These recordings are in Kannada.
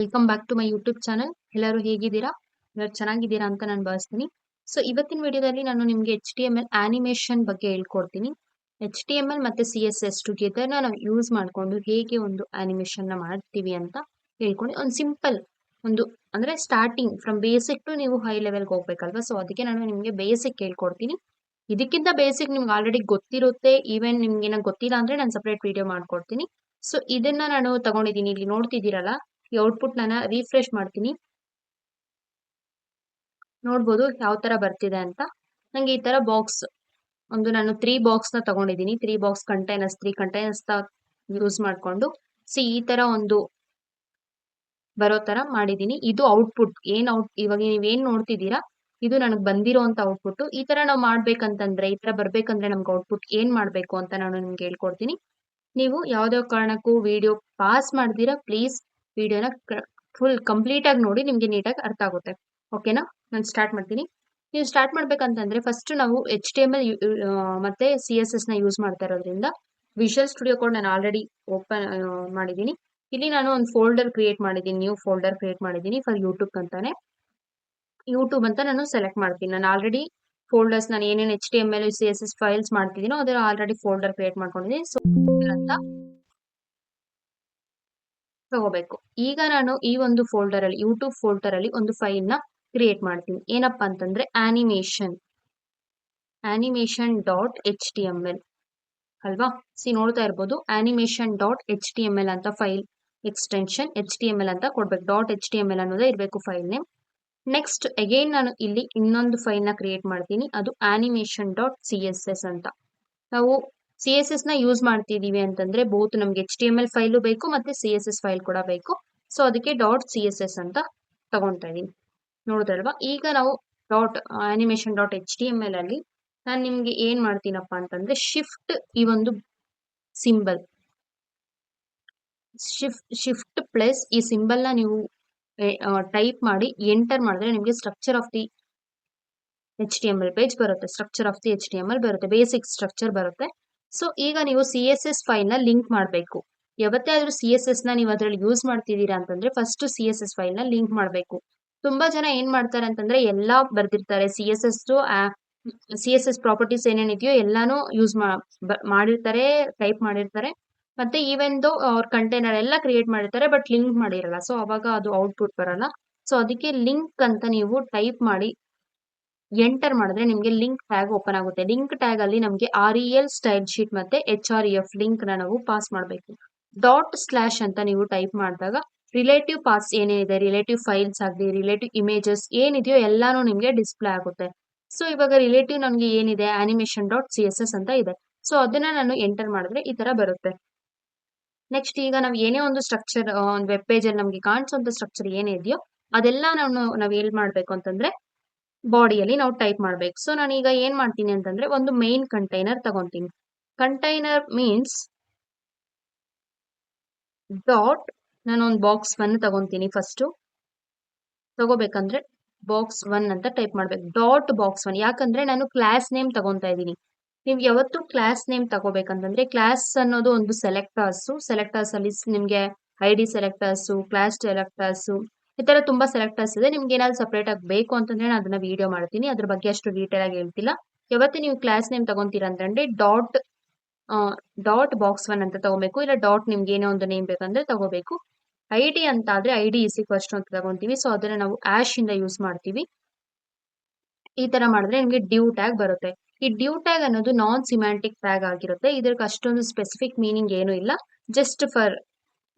Welcome back to my YouTube channel. ಎಲ್ಲರೂ ಹೇಗಿದ್ದೀರಾ? ಎಲ್ಲರೂ ಚೆನ್ನಾಗಿದ್ದೀರಾ ಅಂತ ನಾನು ಭಾವಿಸ್ತೀನಿ. ಸೊ ಇವತ್ತಿನ ವಿಡಿಯೋದಲ್ಲಿ ನಾನು ನಿಮಗೆ HTML ಆನಿಮೇಷನ್ ಬಗ್ಗೆ ಹೇಳ್ಕೊಡ್ತೀನಿ. HTML ಮತ್ತೆ CSS ಟುಗೆದರ್ನ ನಾವು ಯೂಸ್ ಮಾಡಿಕೊಂಡು ಹೇಗೆ ಒಂದು ಆನಿಮೇಷನ್ನ ಮಾಡ್ತೀವಿ ಅಂತ ಹೇಳ್ಕೊಂಡು ಒಂದು ಸಿಂಪಲ್ ಒಂದು ಅಂದ್ರೆ ಸ್ಟಾರ್ಟಿಂಗ್ ಫ್ರಮ್ ಬೇಸಿಕ್ ಟು ನೀವು ಹೈ ಲೆವೆಲ್ಗೆ ಹೋಗ್ಬೇಕಲ್ವಾ. ಸೊ ಅದಕ್ಕೆ ನಾನು ನಿಮಗೆ ಬೇಸಿಕ್ ಹೇಳ್ಕೊಡ್ತೀನಿ. ಇದಕ್ಕಿಂತ ಬೇಸಿಕ್ ನಿಮ್ಗೆ ಆಲ್ರೆಡಿ ಗೊತ್ತಿರುತ್ತೆ. ಈವನ್ ನಿಮ್ಗೆ ಏನೋ ಗೊತ್ತಿಲ್ಲ ಅಂದ್ರೆ ನಾನು ಸಪ್ರೇಟ್ ವಿಡಿಯೋ ಮಾಡ್ಕೊಡ್ತೀನಿ. ಸೊ ಇದನ್ನ ನಾನು ತಗೊಂಡಿದ್ದೀನಿ, ಇಲ್ಲಿ ನೋಡ್ತಿದ್ದೀರಲ್ಲ, ಈ ಔಟ್ಪುಟ್ ನಾನು ರಿಫ್ರೆಶ್ ಮಾಡ್ತೀನಿ. ನೋಡ್ಬೋದು ಯಾವ ತರ ಬರ್ತಿದೆ ಅಂತ. ನಂಗೆ ಈ ತರ ಬಾಕ್ಸ್ ಒಂದು ನಾನು 3 ಬಾಕ್ಸ್ ನ ತಗೊಂಡಿದ್ದೀನಿ. 3 ಬಾಕ್ಸ್ ಕಂಟೈನರ್ಸ್ 3 ಕಂಟೈನರ್ಸ್ ಯೂಸ್ ಮಾಡ್ಕೊಂಡು ಈ ತರ ಒಂದು ಬರೋ ತರ ಮಾಡಿದೀನಿ. ಇದು ಔಟ್ಪುಟ್ ಇವಾಗ ನೀವೇನ್ ನೋಡ್ತಿದ್ದೀರಾ ಇದು ನನಗೆ ಬಂದಿರೋಂತ ಔಟ್ಪುಟ್. ಈ ತರ ನಾವು ಮಾಡ್ಬೇಕಂತಂದ್ರೆ, ಈ ತರ ಬರ್ಬೇಕಂದ್ರೆ ನಮ್ಗೆ ಔಟ್ಪುಟ್ ಏನ್ ಮಾಡ್ಬೇಕು ಅಂತ ನಾನು ನಿಮ್ಗೆ ಹೇಳ್ಕೊಡ್ತೀನಿ. ನೀವು ಯಾವ್ದೇ ಕಾರಣಕ್ಕೂ ವಿಡಿಯೋ ಪಾಸ್ ಮಾಡ್ದಿರಾ ಪ್ಲೀಸ್ ವಿಡಿಯೋನ ಫುಲ್ ಕಂಪ್ಲೀಟ್ ಆಗಿ ನೋಡಿ, ನಿಮ್ಗೆ ನೀಟಾಗಿ ಅರ್ಥ ಆಗುತ್ತೆ. ಓಕೆನಾ? ನಾನು ಸ್ಟಾರ್ಟ್ ಮಾಡ್ತೀನಿ. ನೀವು ಸ್ಟಾರ್ಟ್ ಮಾಡ್ಬೇಕಂತಂದ್ರೆ ಫಸ್ಟ್ ನಾವು HTML ಮತ್ತೆ CSS ನ ಯೂಸ್ ಮಾಡ್ತಾ ಇರೋದ್ರಿಂದ ವಿಜುವಲ್ ಸ್ಟುಡಿಯೋ ಕೋಡ್ ನಾನು ಆಲ್ರೆಡಿ ಓಪನ್ ಮಾಡಿದ್ದೀನಿ. ಇಲ್ಲಿ ನಾನು ಒಂದು ಫೋಲ್ಡರ್ ಕ್ರಿಯೇಟ್ ಮಾಡಿದ್ದೀನಿ, ನ್ಯೂ ಫೋಲ್ಡರ್ ಕ್ರಿಯೇಟ್ ಮಾಡಿದ್ದೀನಿ ಫಾರ್ ಯೂಟ್ಯೂಬ್ ಅಂತಾನೆ. ಯೂಟ್ಯೂಬ್ ಅಂತ ನಾನು ಸೆಲೆಕ್ಟ್ ಮಾಡ್ತೀನಿ. ನಾನು ಆಲ್ರೆಡಿ ಫೋಲ್ಡರ್ಸ್ ನಾನು ಏನೇನು HTML CSS ಫೈಲ್ಸ್ ಮಾಡ್ತಿದ್ದೀನೋ ಅದರ ಆಲ್ರೆಡಿ ಫೋಲ್ಡರ್ ಕ್ರಿಯೇಟ್ ಮಾಡ್ಕೊಂಡಿದ್ದೀನಿ. ಸೊ ಅಂತ ತಗೋಬೇಕು. ಈಗ ನಾನು ಈ ಒಂದು ಫೋಲ್ಡರ್ ಅಲ್ಲಿ ಯೂಟ್ಯೂಬ್ ಫೋಲ್ಡರ್ ಅಲ್ಲಿ ಒಂದು ಫೈಲ್ ನ ಕ್ರಿಯೇಟ್ ಮಾಡ್ತೀನಿ. ಏನಪ್ಪಾ ಅಂತಂದ್ರೆ ಆನಿಮೇಷನ್ ಡಾಟ್ HTML ಅಲ್ವಾ. ನೋಡ್ತಾ ಇರ್ಬೋದು, ಆನಿಮೇಷನ್ ಡಾಟ್ HTML ಅಂತ ಫೈಲ್ ಎಕ್ಸ್ಟೆನ್ಷನ್ HTML ಅಂತ ಕೊಡ್ಬೇಕು. ಡಾಟ್ HTML ಅನ್ನೋದೇ ಇರಬೇಕು ಫೈಲ್ ನೇಮ್. ನೆಕ್ಸ್ಟ್ ಅಗೈನ್ ನಾನು ಇಲ್ಲಿ ಇನ್ನೊಂದು ಫೈಲ್ ನ ಕ್ರಿಯೇಟ್ ಮಾಡ್ತೀನಿ, ಅದು ಆನಿಮೇಷನ್ ಡಾಟ್ CSS ಅಂತ. ನಾವು CSS ನ ಯೂಸ್ ಮಾಡ್ತಿದೀವಿ ಅಂತಂದ್ರೆ ಬೋತ್ ನಮ್ಗೆ HTML ಫೈಲು ಬೇಕು ಮತ್ತೆ CSS ಫೈಲ್ ಕೂಡ ಬೇಕು. ಸೊ ಅದಕ್ಕೆ ಡಾಟ್ CSS ಅಂತ ತಗೊಂತಾ ಇದೀನಿ. ನೋಡಿದ್ರಲ್ವಾ? ಈಗ ನಾವು ಆನಿಮೇಷನ್ ಡಾಟ್ HTML ಅಲ್ಲಿ ನಾನು ನಿಮ್ಗೆ ಏನ್ ಮಾಡ್ತೀನಪ್ಪ ಅಂತಂದ್ರೆ ಶಿಫ್ಟ್ ಈ ಒಂದು ಸಿಂಬಲ್ ಶಿಫ್ಟ್ ಪ್ಲಸ್ ಈ ಸಿಂಬಲ್ ನ ನೀವು ಟೈಪ್ ಮಾಡಿ ಎಂಟರ್ ಮಾಡಿದ್ರೆ ನಿಮ್ಗೆ structure of the HTML page ಬರುತ್ತೆ. ಸ್ಟ್ರಕ್ಚರ್ ಆಫ್ ದಿ HTML ಬರುತ್ತೆ, ಬೇಸಿಕ್ ಸ್ಟ್ರಕ್ಚರ್ ಬರುತ್ತೆ. ಸೊ ಈಗ ನೀವು CSS ಫೈಲ್ ನ ಲಿಂಕ್ ಮಾಡಬೇಕು. ಯಾವತ್ತೇ ಆದ್ರೂ CSS ನ ನೀವು ಅದ್ರಲ್ಲಿ ಯೂಸ್ ಮಾಡ್ತಿದ್ದೀರಾ ಅಂತಂದ್ರೆ ಫಸ್ಟ್ CSS ಫೈಲ್ ನ ಲಿಂಕ್ ಮಾಡಬೇಕು. ತುಂಬಾ ಜನ ಏನ್ ಮಾಡ್ತಾರೆ ಅಂತಂದ್ರೆ ಎಲ್ಲಾ ಬರ್ದಿರ್ತಾರೆ, CSS ಪ್ರಾಪರ್ಟೀಸ್ ಏನೇನಿದೆಯೋ ಎಲ್ಲಾನು ಯೂಸ್ ಮಾಡಿರ್ತಾರೆ, ಟೈಪ್ ಮಾಡಿರ್ತಾರೆ. ಮತ್ತೆ ಈವನ್ ದೋ ಅವ್ರ ಕಂಟೈನರ್ ಎಲ್ಲ ಕ್ರಿಯೇಟ್ ಮಾಡಿರ್ತಾರೆ, ಬಟ್ ಲಿಂಕ್ ಮಾಡಿರಲ್ಲ. ಸೊ ಅವಾಗ ಅದು ಔಟ್ಪುಟ್ ಬರಲ್ಲ. ಸೊ ಅದಕ್ಕೆ ಲಿಂಕ್ ಅಂತ ನೀವು ಟೈಪ್ ಮಾಡಿ ಎಂಟರ್ ಮಾಡಿದ್ರೆ ನಿಮ್ಗೆ ಲಿಂಕ್ ಟ್ಯಾಗ್ ಓಪನ್ ಆಗುತ್ತೆ. ಲಿಂಕ್ ಟ್ಯಾಗ್ ಅಲ್ಲಿ ನಮ್ಗೆ REL ಸ್ಟೈಲ್ ಶೀಟ್ ಮತ್ತೆ HREF ಲಿಂಕ್ ನ ನಾವು ಪಾಸ್ ಮಾಡಬೇಕು. ಡಾಟ್ ಸ್ಲಾಶ್ ಅಂತ ನೀವು ಟೈಪ್ ಮಾಡಿದಾಗ ರಿಲೇಟಿವ್ ಪಾಸ್ ಏನೇನಿದೆ, ರಿಲೇಟಿವ್ ಫೈಲ್ಸ್ ಆಗಲಿ ರಿಲೇಟಿವ್ ಇಮೇಜಸ್ ಏನಿದೆಯೋ ಎಲ್ಲಾನು ನಿಮ್ಗೆ ಡಿಸ್ಪ್ಲೇ ಆಗುತ್ತೆ. ಸೊ ಇವಾಗ ರಿಲೇಟಿವ್ ನಮ್ಗೆ ಏನಿದೆ ಆನಿಮೇಷನ್ ಡಾಟ್ CSS ಅಂತ ಇದೆ. ಸೊ ಅದನ್ನ ನಾನು ಎಂಟರ್ ಮಾಡಿದ್ರೆ ಈ ತರ ಬರುತ್ತೆ. ನೆಕ್ಸ್ಟ್ ಈಗ ನಾವು ಏನೇ ಒಂದು ಸ್ಟ್ರಕ್ಚರ್ ಒಂದು ವೆಬ್ ಪೇಜ್ ಅಲ್ಲಿ ನಮ್ಗೆ ಕಾಣಿಸುವಂತ ಸ್ಟ್ರಕ್ಚರ್ ಏನೇ ಇದೆಯೋ ಅದೆಲ್ಲ ನಾವ್ ಏನ್ ಮಾಡ್ಬೇಕು ಅಂತಂದ್ರೆ ಬಾಡಿಯಲ್ಲಿ ನಾವು ಟೈಪ್ ಮಾಡ್ಬೇಕು. ಸೊ ನಾನೀಗ ಏನ್ ಮಾಡ್ತೀನಿ ಅಂತಂದ್ರೆ ಒಂದು ಮೇನ್ ಕಂಟೈನರ್ ತಗೊಂತೀನಿ. ಕಂಟೈನರ್ ಮೀನ್ಸ್ ಡಾಟ್ ನಾನು ಒಂದು ಬಾಕ್ಸ್ 1 ತಗೊಂತೀನಿ. ಫಸ್ಟ್ ತಗೋಬೇಕಂದ್ರೆ ಬಾಕ್ಸ್ 1 ಅಂತ ಟೈಪ್ ಮಾಡ್ಬೇಕು. ಡಾಟ್ ಬಾಕ್ಸ್ 1 ಯಾಕಂದ್ರೆ ನಾನು ಕ್ಲಾಸ್ ನೇಮ್ ತಗೊಂತಾ ಇದ್ದೀನಿ. ನೀವು ಯಾವತ್ತು ಕ್ಲಾಸ್ ನೇಮ್ ತಗೋಬೇಕಂತಂದ್ರೆ ಕ್ಲಾಸ್ ಅನ್ನೋದು ಒಂದು ಸೆಲೆಕ್ಟರ್ಸ್ ಅಲ್ಲಿ ನಿಮ್ಗೆ ID ಸೆಲೆಕ್ಟರ್ಸ್, ಕ್ಲಾಸ್ ಸೆಲೆಕ್ಟರ್ಸ್, ಈ ತರ ತುಂಬಾ ಸೆಲೆಕ್ಟರ್ಸ್ ಇದೆ. ನಿಮ್ಗೆ ಏನಾದ್ರು ಸಪರೇಟ್ ಆಗಿ ಬೇಕು ಅಂತಂದ್ರೆ ನಾನು ಅದನ್ನ ವಿಡಿಯೋ ಮಾಡ್ತೀನಿ, ಅದ್ರ ಬಗ್ಗೆ ಅಷ್ಟು ಡೀಟೇಲ್ ಆಗಿ ಹೇಳ್ತಿಲ್ಲ. ಯಾವತ್ತು ನೀವು ಕ್ಲಾಸ್ ನೇಮ್ ತಗೊಂತೀರಾ ಅಂತಂದ್ರೆ ಡಾಟ್ ಬಾಕ್ಸ್ 1 ಅಂತ ತಗೋಬೇಕು. ಇಲ್ಲ ಡಾಟ್ ನಿಮ್ಗೆ ಏನೋ ಒಂದು ನೇಮ್ ಬೇಕಂದ್ರೆ ತಗೋಬೇಕು. ID ಅಂತ ಆದ್ರೆ ID ಫಸ್ಟ್ ಅಂತ ತಗೊಂತೀವಿ. ಸೊ ಅದನ್ನ ನಾವು ಆಶ್ ಇಂದ ಯೂಸ್ ಮಾಡ್ತೀವಿ. ಈ ತರ ಮಾಡಿದ್ರೆ ನಿಮ್ಗೆ ಡ್ಯೂ ಟ್ಯಾಗ್ ಬರುತ್ತೆ. ಈ ಡ್ಯೂ ಟ್ಯಾಗ್ ಅನ್ನೋದು ನಾನ್ ಸಿಮ್ಯಾಂಟಿಕ್ ಟ್ಯಾಗ್ ಆಗಿರುತ್ತೆ. ಇದಕ್ಕೆ ಅಷ್ಟೊಂದು ಸ್ಪೆಸಿಫಿಕ್ ಮೀನಿಂಗ್ ಏನು ಇಲ್ಲ, ಜಸ್ಟ್ ಫಾರ್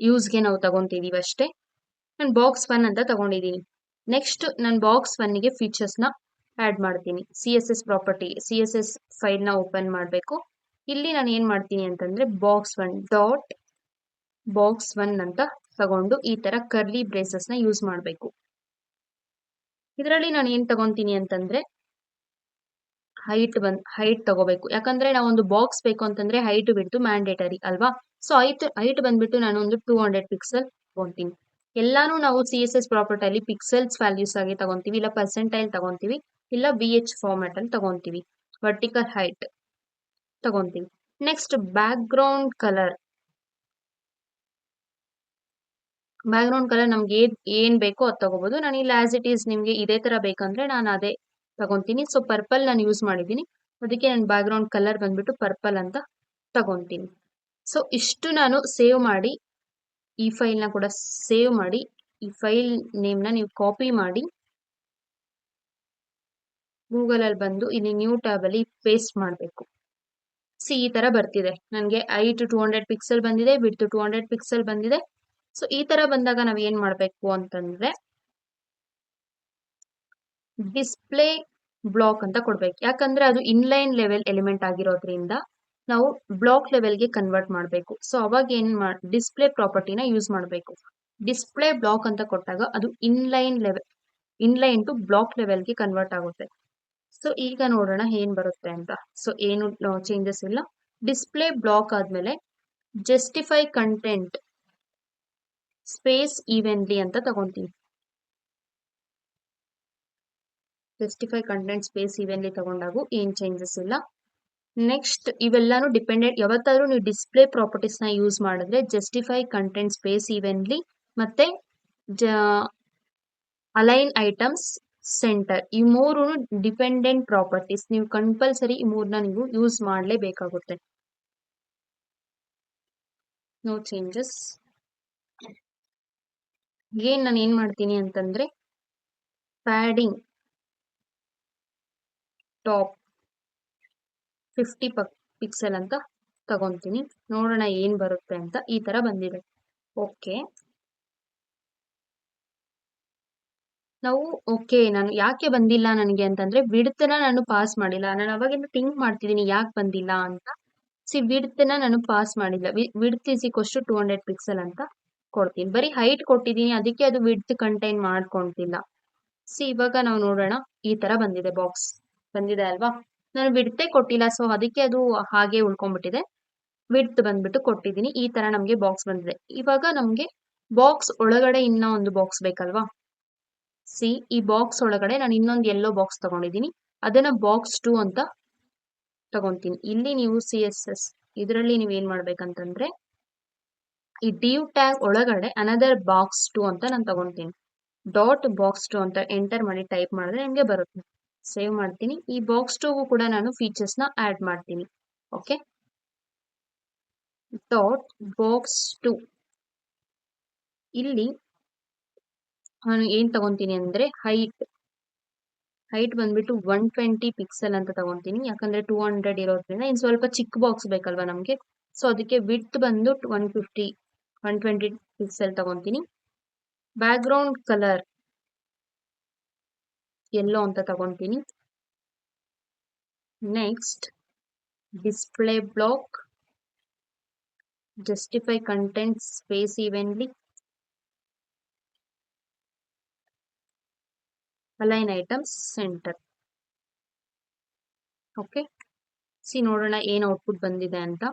ಯೂಸ್ಗೆ ನಾವು ತಗೊಂತಿದೀವಿ ಅಷ್ಟೇ. ನಾನು ಬಾಕ್ಸ್ 1 ಅಂತ ತಗೊಂಡಿದ್ದೀನಿ. ನೆಕ್ಸ್ಟ್ ನಾನು ಬಾಕ್ಸ್ 1 ಗೆ ಫೀಚರ್ಸ್ ನ ಆಡ್ ಮಾಡ್ತೀನಿ. CSS ಫೈಲ್ ನ ಓಪನ್ ಮಾಡಬೇಕು. ಇಲ್ಲಿ ನಾನು ಏನ್ ಮಾಡ್ತೀನಿ ಅಂತಂದ್ರೆ ಬಾಕ್ಸ್ 1 ಡಾಟ್ ಬಾಕ್ಸ್ 1 ಅಂತ ತಗೊಂಡು ಈ ತರ ಕರ್ಲಿ ಬ್ರೇಸಸ್ ನ ಯೂಸ್ ಮಾಡಬೇಕು. ಇದರಲ್ಲಿ ನಾನು ಏನ್ ತಗೊಂತೀನಿ ಅಂತಂದ್ರೆ ಹೈಟ್ ತಗೋಬೇಕು. ಯಾಕಂದ್ರೆ ನಾವು ಒಂದು ಬಾಕ್ಸ್ ಬೇಕು ಅಂತಂದ್ರೆ ಹೈಟ್ ಬಿಡ್ತು ಮ್ಯಾಂಡೇಟರಿ ಅಲ್ವಾ. ಸೊ ಹೈಟ್ ಬಂದ್ಬಿಟ್ಟು ನಾನು ಒಂದು 200 ಪಿಕ್ಸೆಲ್ ತಗೊಂತೀನಿ. ಎಲ್ಲಾನು ನಾವು CSS ಪ್ರಾಪರ್ಟಿ ಅಲ್ಲಿ ಪಿಕ್ಸೆಲ್ಸ್ ವ್ಯಾಲ್ಯೂಸ್ ಆಗಿ ತಗೊಂತೀವಿ, ಇಲ್ಲ ಪರ್ಸೆಂಟೈಲ್ ತಗೊಂತೀವಿ, ಇಲ್ಲ BH ಫಾರ್ಮ್ಯಾಟ್ ಅಲ್ಲಿ ತಗೊಂತೀವಿ. ವರ್ಟಿಕಲ್ ಹೈಟ್ ತಗೊಂತೀವಿ. Next background colour background colour ನಮ್ಗೆ ಏನ್ ಬೇಕೋ ಅದು ತಗೋಬಹುದು. ನಾನು ಇಲ್ಲಿ ಆಸ್ ಇಟ್ ಈಸ್ ನಿಮ್ಗೆ ಇದೇ ತರ ಬೇಕಂದ್ರೆ ನಾನು ಅದೇ ತಗೊಂತೀನಿ. ಸೊ ಪರ್ಪಲ್ ನಾನು ಯೂಸ್ ಮಾಡಿದ್ದೀನಿ, ಅದಕ್ಕೆ ನಾನು ಬ್ಯಾಕ್ಗ್ರೌಂಡ್ ಕಲರ್ ಬಂದ್ಬಿಟ್ಟು ಪರ್ಪಲ್ ಅಂತ ತಗೊಂತೀನಿ. ಸೊ ಇಷ್ಟು ನಾನು ಸೇವ್ ಮಾಡಿ, ಈ ಫೈಲ್ನ ಕೂಡ ಸೇವ್ ಮಾಡಿ, ಈ ಫೈಲ್ ನೇಮ್ನ ನೀವು ಕಾಪಿ ಮಾಡಿ ಗೂಗಲ್ ಅಲ್ಲಿ ಬಂದು ಇಲ್ಲಿ ನ್ಯೂ ಟ್ಯಾಬ್ ಅಲ್ಲಿ ಪೇಸ್ಟ್ ಮಾಡಬೇಕು. ಸಿ ಈ ತರ ಬರ್ತಿದೆ ನನಗೆ. ಹೈಟ್ 200 ಪಿಕ್ಸೆಲ್ ಬಂದಿದೆ, ವಿಡ್ತ್ 200 ಪಿಕ್ಸೆಲ್ ಬಂದಿದೆ. ಸೊ ಈ ತರ ಬಂದಾಗ ನಾವ್ ಏನ್ ಮಾಡ್ಬೇಕು ಅಂತಂದ್ರೆ ಡಿಸ್ಪ್ಲೇ ಬ್ಲಾಕ್ ಅಂತ ಕೊಡ್ಬೇಕು. ಯಾಕಂದ್ರೆ ಅದು ಇನ್ಲೈನ್ ಲೆವೆಲ್ ಎಲಿಮೆಂಟ್ ಆಗಿರೋದ್ರಿಂದ ನಾವು ಬ್ಲಾಕ್ ಲೆವೆಲ್ಗೆ ಕನ್ವರ್ಟ್ ಮಾಡಬೇಕು. ಸೊ ಅವಾಗ ಡಿಸ್ಪ್ಲೇ ಪ್ರಾಪರ್ಟಿನ ಯೂಸ್ ಮಾಡಬೇಕು. ಡಿಸ್ಪ್ಲೇ ಬ್ಲಾಕ್ ಅಂತ ಕೊಟ್ಟಾಗ ಅದು ಇನ್ಲೈನ್ ಟು ಬ್ಲಾಕ್ ಲೆವೆಲ್ಗೆ ಕನ್ವರ್ಟ್ ಆಗುತ್ತೆ. ಸೊ ಈಗ ನೋಡೋಣ ಏನ್ ಬರುತ್ತೆ ಅಂತ. ಸೊ ಏನು ಚೇಂಜಸ್ ಇಲ್ಲ. ಡಿಸ್ಪ್ಲೇ ಬ್ಲಾಕ್ ಆದ್ಮೇಲೆ ಜಸ್ಟಿಫೈ ಕಂಟೆಂಟ್ ಸ್ಪೇಸ್ ಈವೆನ್ಲಿ ಅಂತ ತಗೊಂತೀನಿ. ಜಸ್ಟಿಫೈ ಕಂಟೆಂಟ್ ಸ್ಪೇಸ್ ಈವೆನ್ಲಿ ತಗೊಂಡಾಗ ಏನ್ ಚೇಂಜಸ್ ಇಲ್ಲ. ನೆಕ್ಸ್ಟ್ ಇವೆಲ್ಲಾನು ಡಿಪೆಂಡೆಂಟ್. ಯಾವತ್ತಾದ್ರೂ ನೀವು ಡಿಸ್ಪ್ಲೇ ಪ್ರಾಪರ್ಟೀಸ್ ನ ಯೂಸ್ ಮಾಡಿದ್ರೆ ಜಸ್ಟಿಫೈ ಕಂಟೆಂಟ್ ಸ್ಪೇಸ್ ಈವೆನ್ಲಿ ಮತ್ತೆ ಅಲೈನ್ ಐಟಮ್ಸ್ ಸೆಂಟರ್, ಈ ಮೂರು ಡಿಪೆಂಡೆಂಟ್ ಪ್ರಾಪರ್ಟೀಸ್. ನೀವು ಕಂಪಲ್ಸರಿ ಈ ಮೂರನ್ನ ನೀವು ಯೂಸ್ ಮಾಡಲೇಬೇಕಾಗುತ್ತೆ. No changes. ನಾನು ಏನ್ ಮಾಡ್ತೀನಿ ಅಂತಂದ್ರೆ ಪ್ಯಾಡಿಂಗ್ ಟಾಪ್ 50 ಪಿಕ್ಸೆಲ್ ಅಂತ ತಗೊಂತೀನಿ. ನೋಡೋಣ ಏನ್ ಬರುತ್ತೆ ಅಂತ. ಈ ತರ ಬಂದಿದೆ. ಓಕೆ, ನಾವು ನಾನು ಯಾಕೆ ಬಂದಿಲ್ಲ ನನಗೆ ಅಂತಂದ್ರೆ ವಿಡ್ತ್ನ ನಾನು ಪಾಸ್ ಮಾಡಿಲ್ಲ. ನಾನು ಅವಾಗಿಂದ ಥಿಂಕ್ ಮಾಡ್ತಿದ್ದೀನಿ ಯಾಕೆ ಬಂದಿಲ್ಲ ಅಂತ. ವಿಡ್ತ್ನ ನಾನು ಪಾಸ್ ಮಾಡಿಲ್ಲ. Width is equals to 200 pixel ಅಂತ ಕೊಡ್ತೀನಿ. ಬರೀ ಹೈಟ್ ಕೊಟ್ಟಿದ್ದೀನಿ, ಅದಕ್ಕೆ ಅದು ವಿಡ್ತ್ ಕಂಟೈನ್ ಮಾಡ್ಕೊಂತಿಲ್ಲ. ಇವಾಗ ನಾವು ನೋಡೋಣ. ಈ ತರ ಬಂದಿದೆ, ಬಾಕ್ಸ್ ಬಂದಿದೆ ಅಲ್ವಾ. ನಾನು ವಿಡ್ತೇ ಕೊಟ್ಟಿಲ್ಲ, ಸೊ ಅದಕ್ಕೆ ಅದು ಹಾಗೆ ಉಳ್ಕೊಂಡ್ಬಿಟ್ಟಿದೆ. ವಿಡ್ತ್ ಬಂದ್ಬಿಟ್ಟು ಕೊಟ್ಟಿದ್ದೀನಿ. ಈ ತರ ನಮ್ಗೆ ಬಾಕ್ಸ್ ಬಂದಿದೆ. ಇವಾಗ ನಮ್ಗೆ ಬಾಕ್ಸ್ ಒಳಗಡೆ ಇನ್ನ ಒಂದು ಬಾಕ್ಸ್ ಬೇಕಲ್ವಾ. ಈ ಬಾಕ್ಸ್ ಒಳಗಡೆ ನಾನು ಇನ್ನೊಂದು ಯೆಲ್ಲೋ ಬಾಕ್ಸ್ ತಗೊಂಡಿದ್ದೀನಿ. ಅದನ್ನ ಬಾಕ್ಸ್ 2 ಅಂತ ತಗೊಂತೀನಿ. ಇಲ್ಲಿ ನೀವು CSS ಇದರಲ್ಲಿ ನೀವು ಏನ್ ಮಾಡ್ಬೇಕಂತಂದ್ರೆ ಈ div ಟ್ಯಾಗ್ ಒಳಗಡೆ ಅನದರ್ ಬಾಕ್ಸ್ 2 ಅಂತ ನಾನು ತಗೊಂತೀನಿ. ಡಾಟ್ ಬಾಕ್ಸ್ 2 ಅಂತ ಎಂಟರ್ ಮಾಡಿ ಟೈಪ್ ಮಾಡಿದ್ರೆ ನಿಮಗೆ ಬರುತ್ತೆ. ಸೇವ್ ಮಾಡ್ತೀನಿ. ಈ ಬಾಕ್ಸ್ 2 ಕೂಡ ನಾನು ಫೀಚರ್ಸ್ ನ ಆಡ್ ಮಾಡ್ತೀನಿ. ಓಕೆ, ಡಾಟ್ ಬಾಕ್ಸ್ 2 ಇಲ್ಲಿ ನಾನು ಏನ್ ತಗೊಂತೀನಿ ಅಂದ್ರೆ ಹೈಟ್ ಬಂದ್ಬಿಟ್ಟು 120 ಪಿಕ್ಸೆಲ್ ಅಂತ ತಗೊಂತೀನಿ. ಯಾಕಂದ್ರೆ 200 ಇರೋದ್ರಿಂದ ಇನ್ ಸ್ವಲ್ಪ ಚಿಕ್ಕ ಬಾಕ್ಸ್ ಬೇಕಲ್ವಾ ನಮ್ಗೆ. ಸೊ ಅದಕ್ಕೆ ವಿಡ್ತ್ ಬಂದು 120 ಪಿಕ್ಸೆಲ್ ತಗೊಂತೀನಿ. ಬ್ಯಾಕ್ ಗ್ರೌಂಡ್ ಕಲರ್ ಯೆಲ್ಲೋ ಅಂತ ತಗೊಂತೀನಿ. Next display block justify content space evenly align items centre. Okay, ನೋಡೋಣ ಏನ್ ಔಟ್ಪುಟ್ ಬಂದಿದೆ ಅಂತ.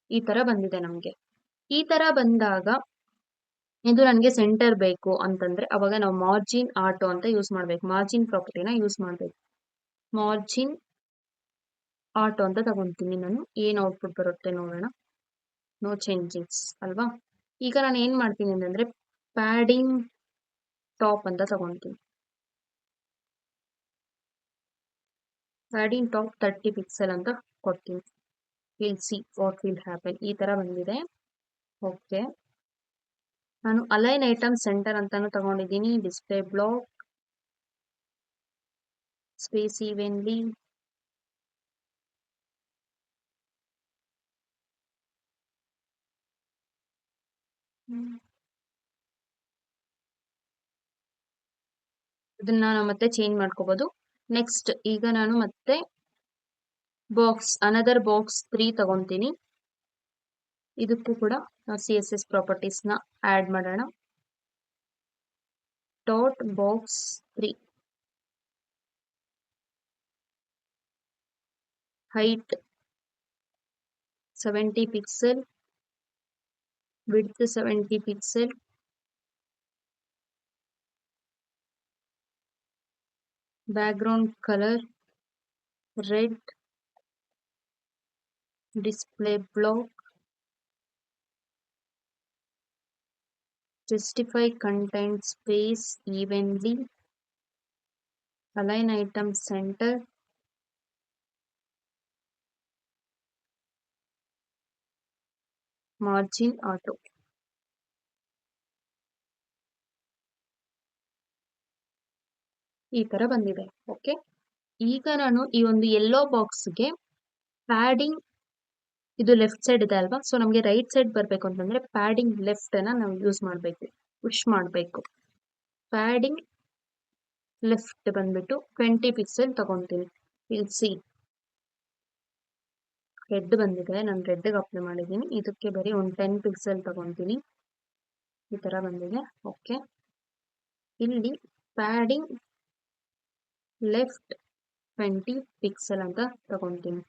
ಈ ತರ ಬಂದಿದೆ ನಮ್ಗೆ. ಈ ತರ ಬಂದಾಗ ಇದು ನನಗೆ ಸೆಂಟರ್ ಬೇಕು ಅಂತಂದ್ರೆ ಅವಾಗ ನಾವು ಮಾರ್ಜಿನ್ ಆಟೋ ಅಂತ ಯೂಸ್ ಮಾಡ್ಬೇಕು. ಮಾರ್ಜಿನ್ ಪ್ರಾಪರ್ಟಿನ ಯೂಸ್ ಮಾಡ್ಬೇಕು. ಮಾರ್ಜಿನ್ ಆಟೋ ಅಂತ ತಗೊಂತೀನಿ ನಾನು. ಏನ್ ಔಟ್ಪುಟ್ ಬರುತ್ತೆ ನೋಡೋಣ. ನೋ ಚೇಂಜಸ್ ಅಲ್ವಾ. ಈಗ ನಾನು ಏನ್ ಮಾಡ್ತೀನಿ ಅಂತಂದ್ರೆ ಪ್ಯಾಡಿಂಗ್ ಟಾಪ್ ಅಂತ ತಗೊಂತೀನಿ. ಪ್ಯಾಡಿಂಗ್ ಟಾಪ್ 30 ಪಿಕ್ಸೆಲ್ ಅಂತ ಕೊಡ್ತೀನಿ. Will see what will happen. ಈ ತರ ಬಂದಿದೆ. ಓಕೆ, ನಾನು ಅಲೈನ್ ಐಟಮ್ ಸೆಂಟರ್ ಅಂತಾನು ತಗೊಂಡಿದ್ದೀನಿ. ಡಿಸ್ಪ್ಲೇ ಬ್ಲಾಕ್ ಸ್ಪೇಸ್ ಈವೆನ್ಲಿ ಇದನ್ನ ನಾವು ಮತ್ತೆ ಚೇಂಜ್ ಮಾಡ್ಕೋಬಹುದು. ನೆಕ್ಸ್ಟ್ ಈಗ ನಾನು ಮತ್ತೆ ಅನದರ್ ಬಾಕ್ಸ್ 3 ತಗೊಂತೀನಿ. ಇದಕ್ಕೂ ಕೂಡ CSS ಪ್ರಾಪರ್ಟೀಸ್ ನ ಆಡ್ ಮಾಡೋಣ. Dot box 3 height 70 pixel, width 70 pixel, background colour red, display block, justify content space evenly, align item center, margin auto. ಈ ತರ ಬಂದಿದೆ. ಓಕೆ, ಈಗ ನಾನು ಈ ಒಂದು ಯೆಲ್ಲೋ ಬಾಕ್ಸ್ಗೆ ಪ್ಯಾಡಿಂಗ್, ಇದು ಲೆಫ್ಟ್ ಸೈಡ್ ಇದೆ ಅಲ್ವಾ, ಸೊ ನಮಗೆ ರೈಟ್ ಸೈಡ್ ಬರಬೇಕು ಅಂತಂದ್ರೆ ಪ್ಯಾಡಿಂಗ್ ಲೆಫ್ಟ್ ಅನ್ನ ನಾವು ಯೂಸ್ ಮಾಡಬೇಕು, ಪುಷ್ ಮಾಡಬೇಕು. ಪ್ಯಾಡಿಂಗ್ ಲೆಫ್ಟ್ ಬಂದ್ಬಿಟ್ಟು 20 ಪಿಕ್ಸೆಲ್ ತಗೊಂತೀನಿ. ಇಲ್ಲಿ ಸಿ ರೆಡ್ ಬಂದಿದೆ, ನಾನು ರೆಡ್ಗೆ ಅಪ್ಲೈ ಮಾಡಿದ್ದೀನಿ. ಇದಕ್ಕೆ ಬರೀ ಒಂದು 10 ಪಿಕ್ಸೆಲ್ ತಗೊಂತೀನಿ. ಈ ತರ ಬಂದಿದೆ. ಓಕೆ, ಇಲ್ಲಿ ಪ್ಯಾಡಿಂಗ್ ಲೆಫ್ಟ್ 20 ಪಿಕ್ಸೆಲ್ ಅಂತ ತಗೊಂತೀನಿ.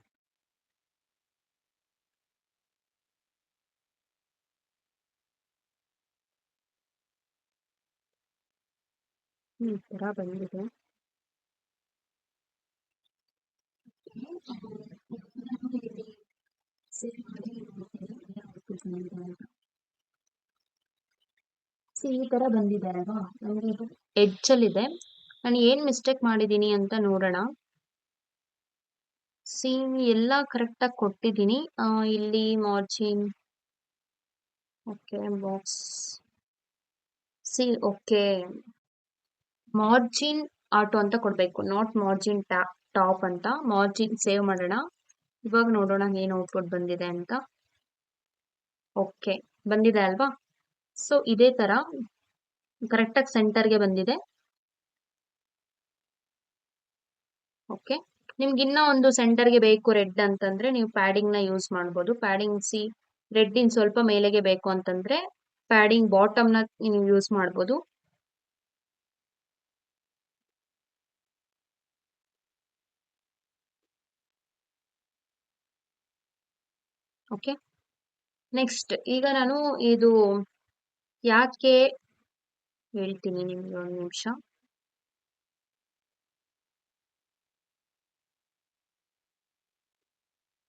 ಈ ತರ ಬಂದಿದೆ. ಈ ತರ ಬಂದಿದೆ ಅಲ್ವಾ, ನಮಗೆ ಇದು ಎಡ್ಜ್ ಅಲ್ಲಿ ಇದೆ. ನಾನು ಏನ್ ಮಿಸ್ಟೇಕ್ ಮಾಡಿದೀನಿ ಅಂತ ನೋಡೋಣ. ಸಿ ಎಲ್ಲ ಕರೆಕ್ಟ್ ಆಗಿ ಕೊಟ್ಟಿದ್ದೀನಿ. ಇಲ್ಲಿ margin, okay, box C, okay, margin auto ಅಂತ ಕೊಡ್ಬೇಕು, ನಾಟ್ ಮಾರ್ಜಿನ್ ಟಾಪ್ ಅಂತ. ಮಾರ್ಜಿನ್ ಸೇವ್ ಮಾಡೋಣ. ಇವಾಗ ನೋಡೋಣ ಏನು ಔಟ್ಪುಟ್ ಬಂದಿದೆ ಅಂತ. ಓಕೆ, ಬಂದಿದೆ ಅಲ್ವಾ. ಸೊ ಇದೇ ತರ ಕರೆಕ್ಟ್ ಆಗಿ ಸೆಂಟರ್ಗೆ ಬಂದಿದೆ. ಓಕೆ, ನಿಮ್ಗೆ ಇನ್ನ ಒಂದು ಸೆಂಟರ್ಗೆ ಬೇಕು ರೆಡ್ ಅಂತಂದ್ರೆ ನೀವು ಪ್ಯಾಡಿಂಗ್ ನ ಯೂಸ್ ಮಾಡ್ಬೋದು. ಪ್ಯಾಡಿಂಗ್ ಸಿ ರೆಡ್ ಇನ್ ಸ್ವಲ್ಪ ಮೇಲೆಗೆ ಬೇಕು ಅಂತಂದ್ರೆ ಪ್ಯಾಡಿಂಗ್ ಬಾಟಮ್ ನ ನೀವು ಯೂಸ್ ಮಾಡ್ಬೋದು. ಓಕೆ, ನೆಕ್ಸ್ಟ್ ಈಗ ನಾನು ಇದು ಯಾಕೆ ಹೇಳ್ತೀನಿ ನಿಮ್ಗೆ, ಒಂದು ನಿಮಿಷ.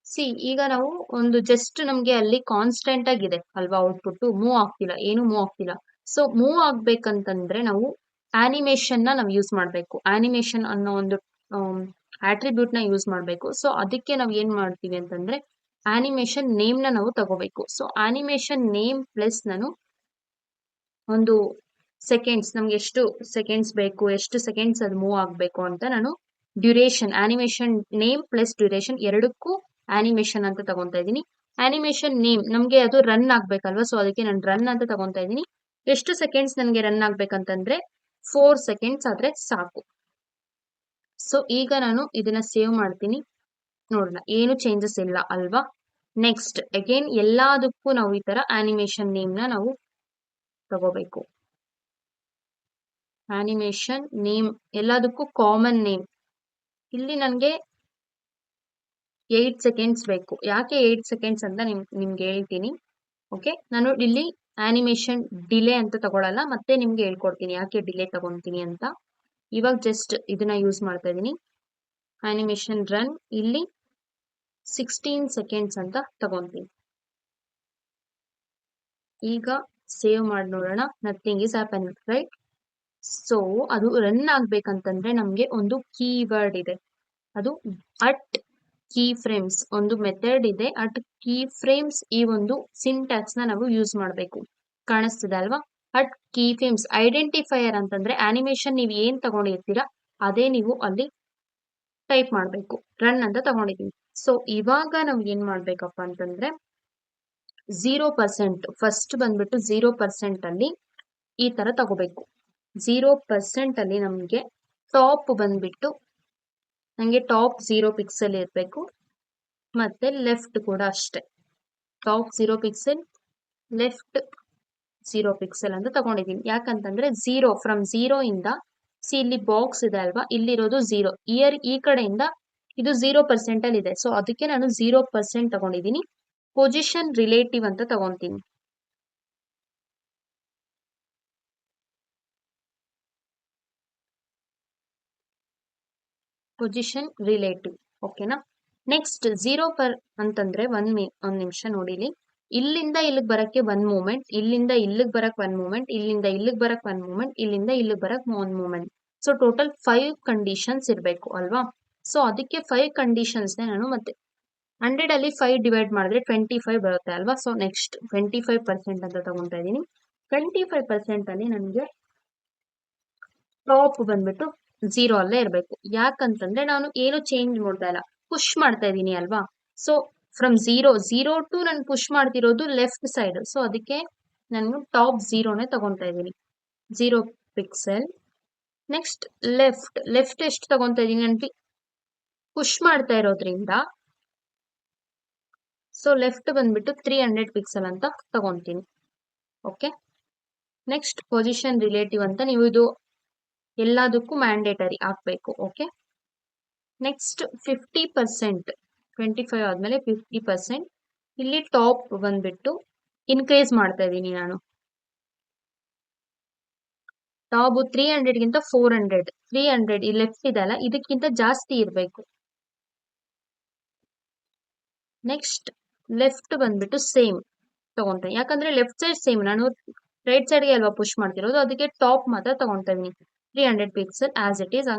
ಸಿ ಈಗ ನಾವು ಒಂದು ಜಸ್ಟ್ ನಮ್ಗೆ ಅಲ್ಲಿ ಕಾನ್ಸ್ಟೆಂಟ್ ಆಗಿದೆ ಅಲ್ವಾ, ಔಟ್ಪುಟ್ ಮೂವ್ ಆಗ್ತಿಲ್ಲ, ಏನು ಮೂವ್ ಆಗ್ತಿಲ್ಲ. ಸೊ ಮೂವ್ ಆಗ್ಬೇಕಂತಂದ್ರೆ ನಾವು ಆನಿಮೇಷನ್ ನ ನಾವು ಯೂಸ್ ಮಾಡ್ಬೇಕು. ಆನಿಮೇಷನ್ ಅನ್ನೋ ಒಂದು ಆಟ್ರಿಬ್ಯೂಟ್ ನ ಯೂಸ್ ಮಾಡ್ಬೇಕು. ಸೊ ಅದಕ್ಕೆ ನಾವು ಏನ್ ಮಾಡ್ತೀವಿ ಅಂತಂದ್ರೆ ಆನಿಮೇಷನ್ ನೇಮ್ ನ ನಾವು ತಗೋಬೇಕು. ಸೊ ಆನಿಮೇಷನ್ ನೇಮ್ ಪ್ಲಸ್ ನಾನು ಒಂದು ಸೆಕೆಂಡ್ಸ್, ನಮ್ಗೆ ಎಷ್ಟು ಸೆಕೆಂಡ್ಸ್ ಬೇಕು, ಎಷ್ಟು ಸೆಕೆಂಡ್ಸ್ ಅದು ಮೂವ್ ಆಗ್ಬೇಕು ಅಂತ ನಾನು duration, animation name plus duration ಎರಡಕ್ಕೂ ಆನಿಮೇಷನ್ ಅಂತ ತಗೊಂತಾ ಇದ್ದೀನಿ. ಆನಿಮೇಷನ್ ನೇಮ್ ನಮ್ಗೆ ಅದು ರನ್ ಆಗ್ಬೇಕಲ್ವಾ, ಸೊ ಅದಕ್ಕೆ ನಾನು ರನ್ ಅಂತ ತಗೊಂತಾ ಇದ್ದೀನಿ. ಎಷ್ಟು ಸೆಕೆಂಡ್ಸ್ ನನಗೆ ರನ್ ಆಗ್ಬೇಕಂತಂದ್ರೆ 4 ಸೆಕೆಂಡ್ಸ್ ಆದ್ರೆ ಸಾಕು. ಸೊ ಈಗ ನಾನು ಇದನ್ನ ಸೇವ್ ಮಾಡ್ತೀನಿ. ನೋಡೋಣ, ಏನು ಚೇಂಜಸ್ ಇಲ್ಲ ಅಲ್ವಾ. ನೆಕ್ಸ್ಟ್ ಅಗೇನ್ ಎಲ್ಲದಕ್ಕೂ ನಾವು ಈ ತರ ಆನಿಮೇಷನ್ ನೇಮ್ ನ ನಾವು ತಗೋಬೇಕು. ಆನಿಮೇಷನ್ ನೇಮ್ ಎಲ್ಲದಕ್ಕೂ ಕಾಮನ್ ನೇಮ್. ಇಲ್ಲಿ ನನಗೆ 8 ಸೆಕೆಂಡ್ಸ್ ಬೇಕು. ಯಾಕೆ 8 ಸೆಕೆಂಡ್ಸ್ ಅಂತ ನಿಮ್ಗೆ ಹೇಳ್ತೀನಿ. ಓಕೆ, ನಾನು ಇಲ್ಲಿ ಆನಿಮೇಷನ್ ಡಿಲೇ ಅಂತ ತಗೊಳಲ್ಲ, ಮತ್ತೆ ನಿಮ್ಗೆ ಹೇಳ್ಕೊಡ್ತೀನಿ ಯಾಕೆ ಡಿಲೇ ತಗೊಂತೀನಿ ಅಂತ. ಇವಾಗ ಜಸ್ಟ್ ಇದನ್ನ ಯೂಸ್ ಮಾಡ್ತಾ ಇದ್ದೀನಿ. ಆನಿಮೇಷನ್ ರನ್, ಇಲ್ಲಿ 16 ಸೆಕೆಂಡ್ಸ್ ಅಂತ ತಗೊಂತೀನಿ. ಈಗ ಸೇವ್ ಮಾಡಿ ನೋಡೋಣ. Nothing is happening, right. So ಅದು ರನ್ ಆಗ್ಬೇಕಂತಂದ್ರೆ ನಮ್ಗೆ ಒಂದು ಕೀವರ್ಡ್ ಇದೆ, ಅದು ಅಟ್ ಕೀ ಫ್ರೇಮ್ಸ್ ಒಂದು ಮೆಥಡ್ ಇದೆ. ಅಟ್ ಕೀ ಫ್ರೇಮ್ಸ್ ಈ ಒಂದು ಸಿಂಟ್ಯಾಕ್ಸ್ ನ ನಾವು ಯೂಸ್ ಮಾಡಬೇಕು. ಕಾಣಿಸ್ತಿದೆ ಅಲ್ವಾ. ಅಟ್ ಕೀ ಫ್ರೇಮ್ಸ್ ಐಡೆಂಟಿಫೈಯರ್ ಅಂತಂದ್ರೆ ಆನಿಮೇಷನ್ ನೀವು ಏನ್ ತಗೊಂಡಿರ್ತೀರಾ ಅದೇ ನೀವು ಅಲ್ಲಿ ಟೈಪ್ ಮಾಡಬೇಕು. ರನ್ ಅಂತ ತಗೊಂಡಿದೀವಿ. ಸೊ ಇವಾಗ ನಾವು ಏನ್ ಮಾಡ್ಬೇಕಪ್ಪ ಅಂತಂದ್ರೆ 0% ಫಸ್ಟ್ ಬಂದ್ಬಿಟ್ಟು 0% ಅಲ್ಲಿ ಈ ತರ ತಗೋಬೇಕು. 0% ಅಲ್ಲಿ ನಮ್ಗೆ ಟಾಪ್ ಬಂದ್ಬಿಟ್ಟು ನಂಗೆ ಟಾಪ್ 0 ಪಿಕ್ಸೆಲ್ ಇರಬೇಕು, ಮತ್ತೆ ಲೆಫ್ಟ್ ಕೂಡ ಅಷ್ಟೇ. ಟಾಪ್ 0 ಪಿಕ್ಸೆಲ್, ಲೆಫ್ಟ್ 0 ಪಿಕ್ಸೆಲ್ ಅಂತ ತಗೊಂಡಿದ್ದೀನಿ. ಯಾಕಂತಂದ್ರೆ 0 ಫ್ರಮ್ 0 ಇಂದ ಸಿ ಇಲ್ಲಿ ಬಾಕ್ಸ್ ಇದೆ ಅಲ್ವಾ, ಇಲ್ಲಿರೋದು 0, ಈ ಕಡೆಯಿಂದ ಇದು 0% ಅಲ್ಲಿ ಇದೆ. ಸೊ ಅದಕ್ಕೆ ನಾನು 0% ತಗೊಂಡಿದ್ದೀನಿ. ಪೊಸಿಷನ್ ರಿಲೇಟಿವ್ ಅಂತ ತಗೊಂತೀನಿ. ಪೊಸಿಷನ್ ರಿಲೇಟಿವ್, ಓಕೆನಾ. ನೆಕ್ಸ್ಟ್ 0 ಪರ್ ಅಂತಂದ್ರೆ ಒಂದ್ ನಿಮಿಷ ನೋಡಿಲಿ. ಇಲ್ಲಿಂದ ಇಲ್ಲಿಗೆ ಬರಕ್ಕೆ 1 ಮೂಮೆಂಟ್, ಇಲ್ಲಿಂದ ಇಲ್ಲಿಗೆ ಬರಕ್ 1 ಮೂಮೆಂಟ್, ಇಲ್ಲಿಂದ ಇಲ್ಲಿಗೆ ಬರಕ್ 1 ಮೂಮೆಂಟ್, ಇಲ್ಲಿಂದ ಇಲ್ಲಿಗೆ ಬರಕ್ 1 ಮೂಮೆಂಟ್. ಸೊ ಟೋಟಲ್ 5 ಕಂಡೀಷನ್ಸ್ ಇರಬೇಕು ಅಲ್ವಾ. ಸೊ ಅದಕ್ಕೆ 5 ಕಂಡೀಷನ್ಸ್ ನಾನು ಮತ್ತೆ 100 ಅಲ್ಲಿ 5 ಡಿವೈಡ್ ಮಾಡಿದ್ರೆ 25 ಬರುತ್ತೆ ಅಲ್ವಾ. ಸೊ ನೆಕ್ಸ್ಟ್ 25% ಅಂತ ತಗೊಂತಾ ಇದೀನಿ. 25% ಅಲ್ಲಿ ನನಗೆ ಟಾಪ್ ಬಂದ್ಬಿಟ್ಟು 0 ಅಲ್ಲೇ ಇರಬೇಕು. ಯಾಕಂತಂದ್ರೆ ನಾನು ಏನು ಚೇಂಜ್ ಮಾಡ್ತಾ ಇಲ್ಲ, ಪುಷ್ ಮಾಡ್ತಾ ಇದೀನಿ ಅಲ್ವಾ. ಸೊ ಫ್ರಮ್ 0 ಟು ನಾನು ಪುಷ್ ಮಾಡ್ತಿರೋದು ಲೆಫ್ಟ್ ಸೈಡ್. ಸೊ ಅದಕ್ಕೆ ನಾನು ಟಾಪ್ 0ನೇ ತಗೊಂತಾ ಇದ್ದೀನಿ, 0 ಪಿಕ್ಸೆಲ್. ನೆಕ್ಸ್ಟ್ ಲೆಫ್ಟ್ ಎಷ್ಟು ತಗೊಂತಾ ಇದೀನಿ ನಾನು ಪುಷ್ ಮಾಡ್ತಾ ಇರೋದ್ರಿಂದ. ಸೊ ಲೆಫ್ಟ್ ಬಂದ್ಬಿಟ್ಟು 300 ಪಿಕ್ಸೆಲ್ ಅಂತ ತಗೊಂತೀನಿ. ಓಕೆ, ನೆಕ್ಸ್ಟ್ ಪೊಸಿಷನ್ ರಿಲೇಟಿವ್ ಅಂತ ನೀವು ಇದು ಎಲ್ಲದಕ್ಕೂ ಮ್ಯಾಂಡೇಟರಿ ಹಾಕ್ಬೇಕು. ಓಕೆ, ನೆಕ್ಸ್ಟ್ 50%, 25 ಆದ್ಮೇಲೆ 50%. ಇಲ್ಲಿ ಟಾಪ್ ಬಂದ್ಬಿಟ್ಟು ಇನ್ಕ್ರೀಸ್ ಮಾಡ್ತಾ ಇದ್ದೀನಿ ನಾನು. ಟಾಪ್ 300ಗಿಂತ 400, 300 ಈ ಲೆಫ್ಟ್ ಇದೆಲ್ಲ ಇದಕ್ಕಿಂತ ಜಾಸ್ತಿ ಇರಬೇಕು. ನೆಕ್ಸ್ಟ್ ಲೆಫ್ಟ್ ಬಂದ್ಬಿಟ್ಟು ಸೇಮ್ ತಗೊಂತೀನಿ, ಯಾಕಂದ್ರೆ ಲೆಫ್ಟ್ ಸೈಡ್ ಸೇಮ್, ನಾನು ರೈಟ್ ಸೈಡ್ಗೆ ಅಲ್ವಾ ಪುಷ್ ಮಾಡ್ತಿರೋದು, ಅದಕ್ಕೆ ಟಾಪ್ ಮಾತ್ರ ತಗೊಂತಾ ಇದೀನಿ. 300 ಪಿಕ್ಸೆಲ್ ಆಸ್ ಇಟ್ ಈಸ್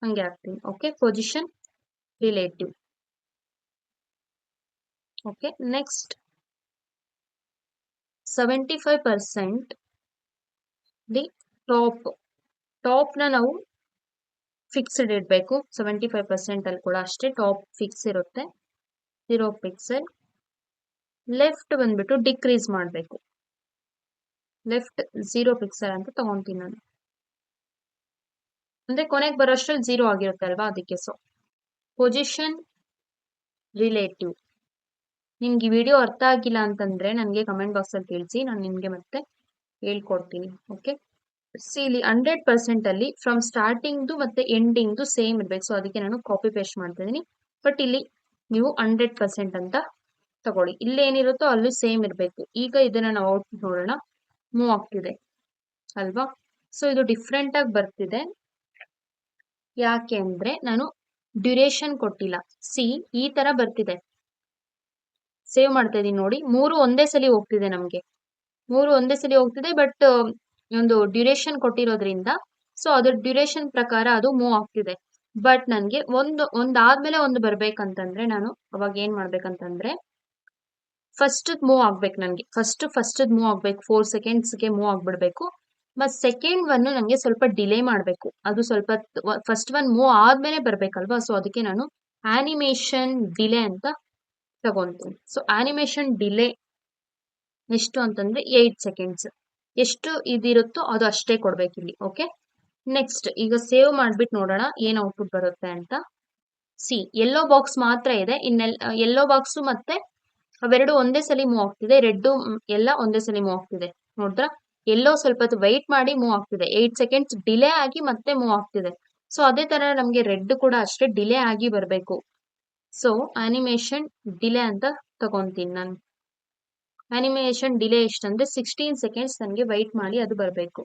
ಹಂಗೆ ಹಾಕ್ತೀನಿ. Okay, position relative. Okay, next 75% the ಟಾಪ್ನ ನಾವು ಫಿಕ್ಸ್ಡ್ ಇಡಬೇಕು. 75% ಅಲ್ಲಿ ಕೂಡ ಅಷ್ಟೇ ಟಾಪ್ ಫಿಕ್ಸ್ ಇರುತ್ತೆ, 0 ಪಿಕ್ಸೆಲ್. ಲೆಫ್ಟ್ ಬಂದ್ಬಿಟ್ಟು ಡಿಕ್ರೀಸ್ ಮಾಡಬೇಕು, ಲೆಫ್ಟ್ 0 ಪಿಕ್ಸೆಲ್ ಅಂತ ತಗೊಂತೀನಿ ನಾನು. ಅಂದ್ರೆ ಕೊನೆಗೆ ಬರೋಷ್ಟ್ರಲ್ಲಿ 0 ಆಗಿರುತ್ತೆ ಅಲ್ವಾ, ಅದಕ್ಕೆ. So position relative. ನಿಮ್ಗೆ ಈ ವಿಡಿಯೋ ಅರ್ಥ ಆಗಿಲ್ಲ ಅಂತಂದ್ರೆ ನನಗೆ ಕಮೆಂಟ್ ಬಾಕ್ಸ್ ಅಲ್ಲಿ ತಿಳಿಸಿ, ನಾನು ನಿಮ್ಗೆ ಮತ್ತೆ ಹೇಳ್ಕೊಡ್ತೀನಿ. ಓಕೆ, ಇಲ್ಲಿ 100% ಅಲ್ಲಿ ಫ್ರಮ್ ಸ್ಟಾರ್ಟಿಂಗ್ದು ಮತ್ತೆ ಎಂಡಿಂಗ್ದು ಸೇಮ್ ಇರ್ಬೇಕು. ಸೊ ಅದಕ್ಕೆ ನಾನು ಕಾಪಿ ಪೇಸ್ಟ್ ಮಾಡ್ತಾ ಇದೀನಿ. ಬಟ್ ಇಲ್ಲಿ ನೀವು 100% ಅಂತ ತಗೊಳ್ಳಿ, ಇಲ್ಲಿ ಏನಿರುತ್ತೋ ಅಲ್ಲೂ ಸೇಮ್ ಇರಬೇಕು. ಈಗ ಇದನ್ನ ನಾವು ಔಟ್ಪುಟ್ ನೋಡೋಣ, ಮೂವ್ ಆಗ್ತಿದೆ ಅಲ್ವಾ. ಸೊ ಇದು ಡಿಫ್ರೆಂಟ್ ಆಗಿ ಬರ್ತಿದೆ, ಯಾಕೆ ಅಂದ್ರೆ ನಾನು ಡ್ಯೂರೇಷನ್ ಕೊಟ್ಟಿಲ್ಲ. ಈ ತರ ಬರ್ತಿದೆ. ಸೇವ್ ಮಾಡ್ತಾ ಇದೀನಿ ನೋಡಿ, 3 ಒಂದೇ ಸಲ ಹೋಗ್ತಿದೆ ನಮ್ಗೆ, 3 ಒಂದೇ ಸಲ ಹೋಗ್ತಿದೆ. ಬಟ್ ಒಂದು ಡ್ಯೂರೇಷನ್ ಕೊಟ್ಟಿರೋದ್ರಿಂದ ಸೊ ಅದ್ರ ಡ್ಯೂರೇಷನ್ ಪ್ರಕಾರ ಅದು ಮೂವ್ ಆಗ್ತಿದೆ. ಬಟ್ ನನ್ಗೆ ಒಂದಾದ್ಮೇಲೆ ಒಂದು ಬರ್ಬೇಕಂತಂದ್ರೆ ನಾನು ಅವಾಗ ಏನ್ ಮಾಡ್ಬೇಕಂತಂದ್ರೆ ಫಸ್ಟ್ ಮೂವ್ ಆಗ್ಬೇಕು. ನನ್ಗೆ ಫಸ್ಟ್ ಮೂವ್ ಆಗ್ಬೇಕು, 4 ಸೆಕೆಂಡ್ಸ್ಗೆ ಮೂವ್ ಆಗ್ಬಿಡ್ಬೇಕು. ಮತ್ ಸೆಕೆಂಡ್ ಒನ್ ನಂಗೆ ಸ್ವಲ್ಪ ಡಿಲೇ ಮಾಡ್ಬೇಕು, ಅದು ಸ್ವಲ್ಪ ಫಸ್ಟ್ ಒನ್ ಮೂವ್ ಆದ್ಮೇಲೆ ಬರ್ಬೇಕಲ್ವಾ. ಸೊ ಅದಕ್ಕೆ ನಾನು ಆನಿಮೇಷನ್ ಡಿಲೇ ಅಂತ ತಗೊಂತೀನಿ. ಸೊ ಆನಿಮೇಷನ್ ಡಿಲೇ ಎಷ್ಟು ಅಂತಂದ್ರೆ 8 ಸೆಕೆಂಡ್ಸ್. ಎಷ್ಟು ಇದಿರುತ್ತೋ ಅದು ಅಷ್ಟೇ ಕೊಡ್ಬೇಕಿಲ್ಲಿ. ಓಕೆ, ನೆಕ್ಸ್ಟ್ ಈಗ ಸೇವ್ ಮಾಡ್ಬಿಟ್ಟು ನೋಡೋಣ ಏನ್ ಔಟ್ಪುಟ್ ಬರುತ್ತೆ ಅಂತ. ಯೆಲ್ಲೋ ಬಾಕ್ಸ್ ಮಾತ್ರ ಇದೆ, ಯೆಲ್ಲೋ ಬಾಕ್ಸ್ ಮತ್ತೆ ಅವೆರಡು ಒಂದೇ ಸಲ ಮೂವ್ ಆಗ್ತಿದೆ, ರೆಡ್ ಎಲ್ಲ ಒಂದೇ ಸಲ ಮೂವ್ ಆಗ್ತಿದೆ. ನೋಡಿದ್ರ, ಎಲ್ಲೋ ಸ್ವಲ್ಪ ಹೊತ್ತು ವೈಟ್ ಮಾಡಿ ಮೂವ್ ಆಗ್ತಿದೆ, 8 ಸೆಕೆಂಡ್ಸ್ ಡಿಲೇ ಆಗಿ ಮತ್ತೆ ಮೂವ್ ಆಗ್ತಿದೆ. ಸೊ ಅದೇ ತರ ನಮ್ಗೆ ರೆಡ್ ಕೂಡ ಅಷ್ಟೇ ಡಿಲೇ ಆಗಿ ಬರ್ಬೇಕು. ಸೊ ಆನಿಮೇಷನ್ ಡಿಲೇ ಅಂತ ತಗೊಂತೀನಿ ನಾನು. ಆನಿಮೇಷನ್ ಡಿಲೇ ಎಷ್ಟಂದ್ರೆ 16 ಸೆಕೆಂಡ್ಸ್ ನನಗೆ ವೈಟ್ ಮಾಡಿ ಅದು ಬರಬೇಕು.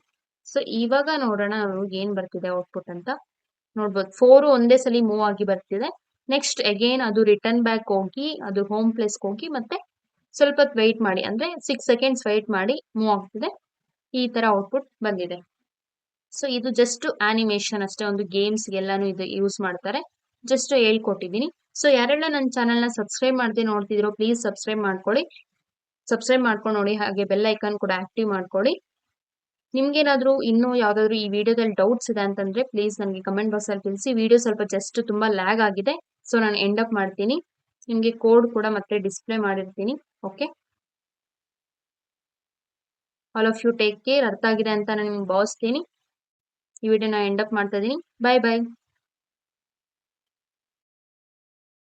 ಸೊ ಇವಾಗ ನೋಡೋಣ ಏನ್ ಬರ್ತಿದೆ ಔಟ್ಪುಟ್ ಅಂತ. ನೋಡ್ಬೋದು 4 ಒಂದೇ ಸಲ ಮೂವ್ ಆಗಿ ಬರ್ತಿದೆ. ನೆಕ್ಸ್ಟ್ ಅಗೇನ್ ಅದು ರಿಟರ್ನ್ ಬ್ಯಾಕ್ ಹೋಗಿ ಅದು ಹೋಮ್ ಪ್ಲೇಸ್ಗೆ ಹೋಗಿ ಮತ್ತೆ ಸ್ವಲ್ಪ ಹೊತ್ತು ವೈಟ್ ಮಾಡಿ, ಅಂದ್ರೆ 6 ಸೆಕೆಂಡ್ಸ್ ವೈಟ್ ಮಾಡಿ ಮೂವ್ ಆಗ್ತಿದೆ. ಈ ತರ ಔಟ್ಪುಟ್ ಬಂದಿದೆ. ಸೊ ಇದು ಜಸ್ಟ್ ಆನಿಮೇಷನ್ ಅಷ್ಟೇ, ಒಂದು ಗೇಮ್ಸ್ ಎಲ್ಲಾನು ಇದು ಯೂಸ್ ಮಾಡ್ತಾರೆ, ಜಸ್ಟ್ ಹೇಳ್ಕೊಟ್ಟಿದ್ದೀನಿ. ಸೊ ಯಾರೆಲ್ಲ ನನ್ನ ಚಾನಲ್ನ ಸಬ್ಸ್ಕ್ರೈಬ್ ಮಾಡದೆ ನೋಡ್ತಿದ್ರು ಪ್ಲೀಸ್ ಸಬ್ಸ್ಕ್ರೈಬ್ ಮಾಡ್ಕೊಳ್ಳಿ, ಸಬ್ಸ್ಕ್ರೈಬ್ ಮಾಡ್ಕೊಂಡು ನೋಡಿ, ಹಾಗೆ ಬೆಲ್ ಐಕಾನ್ ಕೂಡ ಆಕ್ಟಿವ್ ಮಾಡ್ಕೊಳ್ಳಿ. ನಿಮ್ಗೇನಾದ್ರೂ ಇನ್ನೂ ಯಾವ್ದಾದ್ರು ಈ ವಿಡಿಯೋದಲ್ಲಿ ಡೌಟ್ಸ್ ಇದೆ ಅಂತಂದ್ರೆ ಪ್ಲೀಸ್ ನನಗೆ ಕಮೆಂಟ್ ಬಾಕ್ಸ್ ಅಲ್ಲಿ ತಿಳಿಸಿ. ವಿಡಿಯೋ ಸ್ವಲ್ಪ ಜಸ್ಟ್ ತುಂಬಾ ಲ್ಯಾಗ್ ಆಗಿದೆ, ಸೊ ನಾನು ಎಂಡ್ ಅಪ್ ಮಾಡ್ತೀನಿ. ನಿಮ್ಗೆ ಕೋಡ್ ಕೂಡ ಮತ್ತೆ ಡಿಸ್ಪ್ಲೇ ಮಾಡಿರ್ತೀನಿ. Okay, all of you take care. ಅರ್ಥ ಆಗಿದೆ ಅಂತ ನಾನು ನಿಮ್ಗೆ ಭಾವಿಸ್ತೀನಿ. ಈ ವಿಡಿಯೋನ ಎಂಡ್ ಅಪ್ ಮಾಡ್ತಾ ಇದೀನಿ. Bye bye.